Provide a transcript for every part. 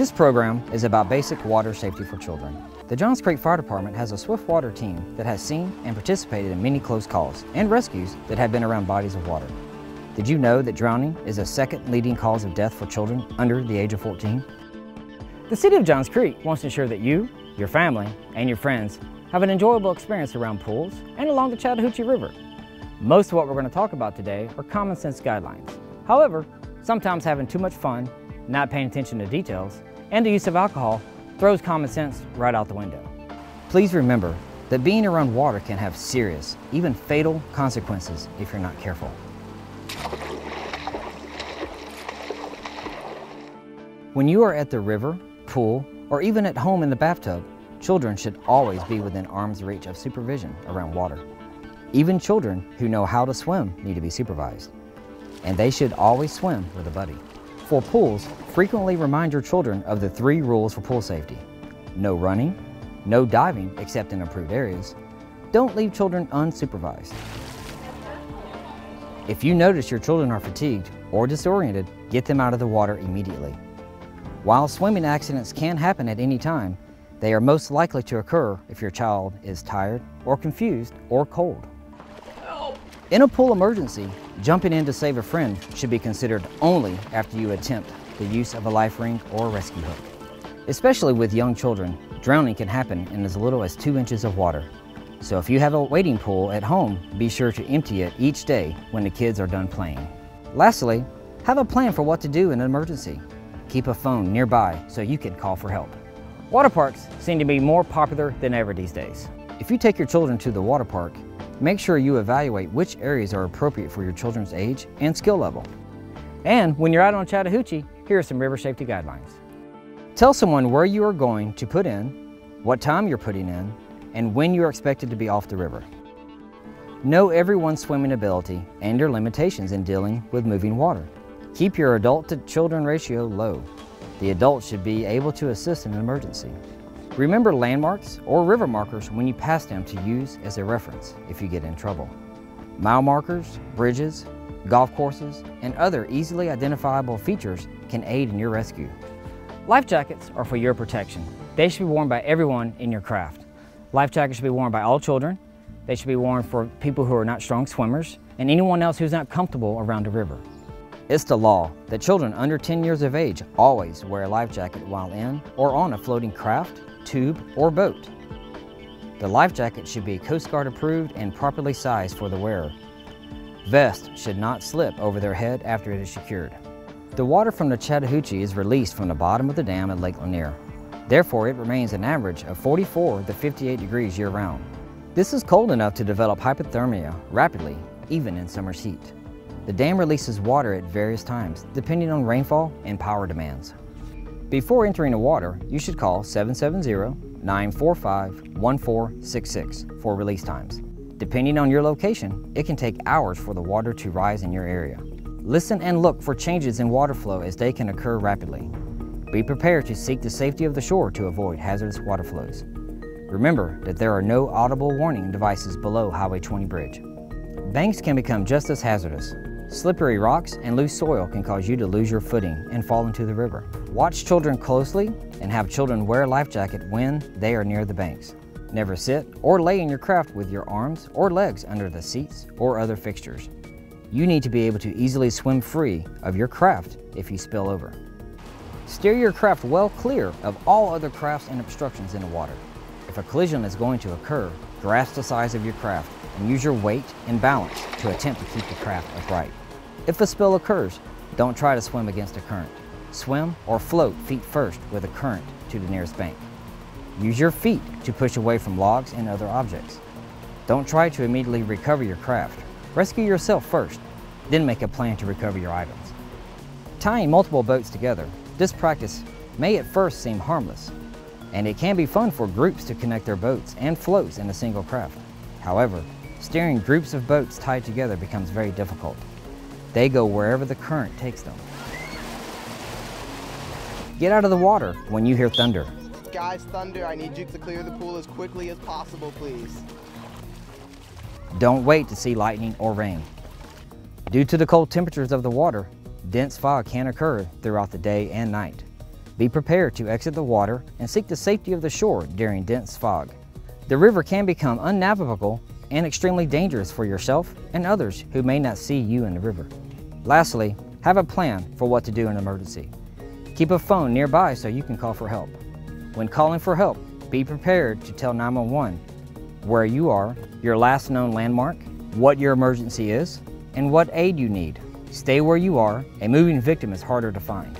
This program is about basic water safety for children. The Johns Creek Fire Department has a swift water team that has seen and participated in many close calls and rescues that have been around bodies of water. Did you know that drowning is the second leading cause of death for children under the age of 14? The City of Johns Creek wants to ensure that you, your family, and your friends have an enjoyable experience around pools and along the Chattahoochee River. Most of what we're going to talk about today are common sense guidelines. However, sometimes having too much fun, not paying attention to details, and the use of alcohol throws common sense right out the window. Please remember that being around water can have serious, even fatal consequences if you're not careful. When you are at the river, pool, or even at home in the bathtub, children should always be within arm's reach of supervision around water. Even children who know how to swim need to be supervised, and they should always swim with a buddy. For pools, frequently remind your children of the 3 rules for pool safety. No running, no diving except in approved areas, don't leave children unsupervised. If you notice your children are fatigued or disoriented, get them out of the water immediately. While swimming accidents can happen at any time, they are most likely to occur if your child is tired or confused or cold. In a pool emergency, jumping in to save a friend should be considered only after you attempt the use of a life ring or rescue hook. Especially with young children, drowning can happen in as little as 2 inches of water. So if you have a wading pool at home, be sure to empty it each day when the kids are done playing. Lastly, have a plan for what to do in an emergency. Keep a phone nearby so you can call for help. Water parks seem to be more popular than ever these days. If you take your children to the water park, make sure you evaluate which areas are appropriate for your children's age and skill level. And when you're out on Chattahoochee, here are some river safety guidelines. Tell someone where you are going to put in, what time you're putting in, and when you are expected to be off the river. Know everyone's swimming ability and your limitations in dealing with moving water. Keep your adult to children ratio low. The adult should be able to assist in an emergency. Remember landmarks or river markers when you pass them to use as a reference if you get in trouble. Mile markers, bridges, golf courses, and other easily identifiable features can aid in your rescue. Life jackets are for your protection. They should be worn by everyone in your craft. Life jackets should be worn by all children. They should be worn for people who are not strong swimmers and anyone else who's not comfortable around a river. It's the law that children under 10 years of age always wear a life jacket while in or on a floating craft, tube, or boat. The life jacket should be Coast Guard approved and properly sized for the wearer. Vest should not slip over their head after it is secured. The water from the Chattahoochee is released from the bottom of the dam at Lake Lanier. Therefore, it remains an average of 44 to 58 degrees year-round. This is cold enough to develop hypothermia rapidly, even in summer's heat. The dam releases water at various times, depending on rainfall and power demands. Before entering the water, you should call 770-945-1466 for release times. Depending on your location, it can take hours for the water to rise in your area. Listen and look for changes in water flow as they can occur rapidly. Be prepared to seek the safety of the shore to avoid hazardous water flows. Remember that there are no audible warning devices below Highway 20 bridge. Banks can become just as hazardous. Slippery rocks and loose soil can cause you to lose your footing and fall into the river. Watch children closely and have children wear a life jacket when they are near the banks. Never sit or lay in your craft with your arms or legs under the seats or other fixtures. You need to be able to easily swim free of your craft if you spill over. Steer your craft well clear of all other crafts and obstructions in the water. If a collision is going to occur, grasp the size of your craft and use your weight and balance to attempt to keep the craft upright. If a spill occurs, don't try to swim against a current. Swim or float feet first with a current to the nearest bank. Use your feet to push away from logs and other objects. Don't try to immediately recover your craft. Rescue yourself first, then make a plan to recover your items. Tying multiple boats together, this practice may at first seem harmless, and it can be fun for groups to connect their boats and floats in a single craft. However, steering groups of boats tied together becomes very difficult. They go wherever the current takes them. Get out of the water when you hear thunder. Guys, thunder, I need you to clear the pool as quickly as possible, please. Don't wait to see lightning or rain. Due to the cold temperatures of the water, dense fog can occur throughout the day and night. Be prepared to exit the water and seek the safety of the shore during dense fog. The river can become unnavigable and extremely dangerous for yourself and others who may not see you in the river. Lastly, have a plan for what to do in an emergency. Keep a phone nearby so you can call for help. When calling for help, be prepared to tell 911 where you are, your last known landmark, what your emergency is, and what aid you need. Stay where you are. A moving victim is harder to find.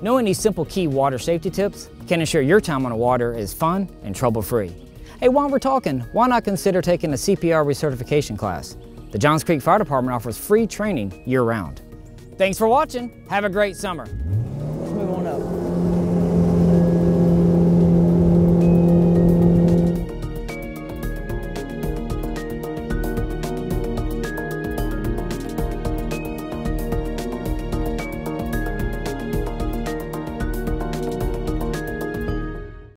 Knowing these simple key water safety tips can ensure your time on the water is fun and trouble-free. Hey, while we're talking, why not consider taking a CPR recertification class? The Johns Creek Fire Department offers free training year-round. Thanks for watching. Have a great summer.